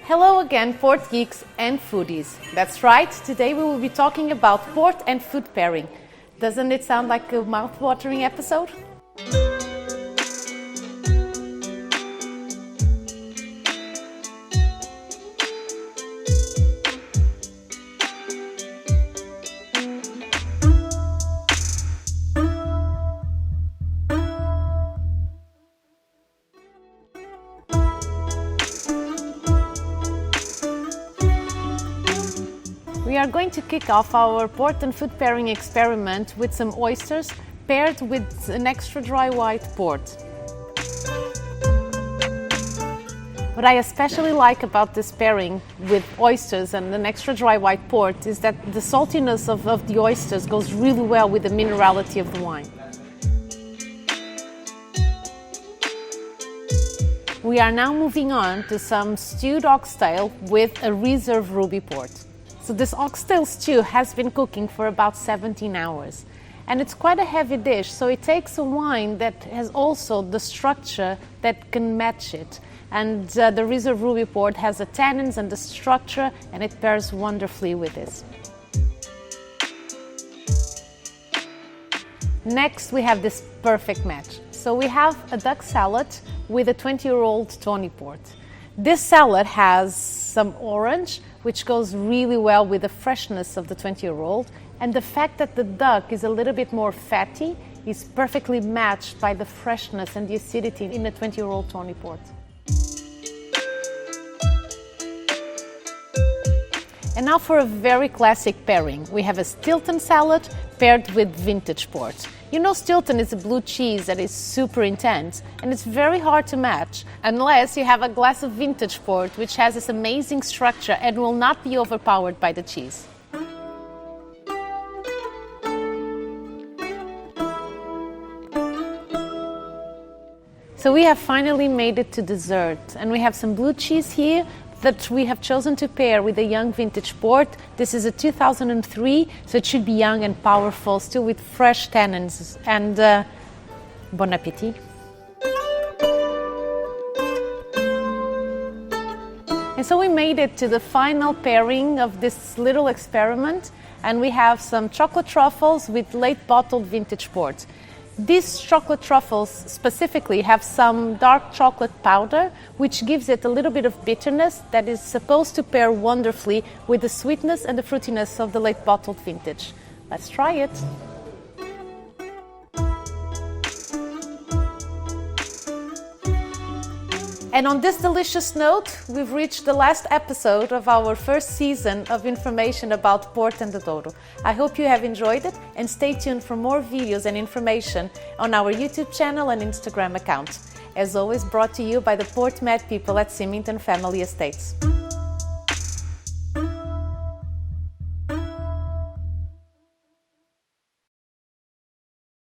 Hello again, port geeks and foodies. That's right, today we will be talking about port and food pairing. Doesn't it sound like a mouth-watering episode? We are going to kick off our port and food pairing experiment with some oysters paired with an extra dry white port. What I especially like about this pairing with oysters and an extra dry white port is that the saltiness of the oysters goes really well with the minerality of the wine. We are now moving on to some stewed oxtail with a reserve ruby port. So this oxtail stew has been cooking for about 17 hours. And it's quite a heavy dish, so it takes a wine that has also the structure that can match it. And the Reserve Ruby port has the tannins and the structure, and it pairs wonderfully with this. Next, we have this perfect match. So we have a duck salad with a 20-year-old Tawny port. This salad has some orange, which goes really well with the freshness of the 20-year-old, and the fact that the duck is a little bit more fatty is perfectly matched by the freshness and the acidity in the 20-year-old Tawny port. And now for a very classic pairing. We have a Stilton salad paired with vintage port. You know, Stilton is a blue cheese that is super intense, and it's very hard to match unless you have a glass of vintage port, which has this amazing structure and will not be overpowered by the cheese. So we have finally made it to dessert, and we have some blue cheese here that we have chosen to pair with a young vintage port. This is a 2003, so it should be young and powerful, still with fresh tannins. And bon appetit. And so we made it to the final pairing of this little experiment, and we have some chocolate truffles with late bottled vintage port. These chocolate truffles specifically have some dark chocolate powder, which gives it a little bit of bitterness that is supposed to pair wonderfully with the sweetness and the fruitiness of the late bottled vintage. Let's try it. And on this delicious note, we've reached the last episode of our first season of information about Port and the Douro. I hope you have enjoyed it, and stay tuned for more videos and information on our YouTube channel and Instagram account. As always, brought to you by the Port Med people at Symington Family Estates.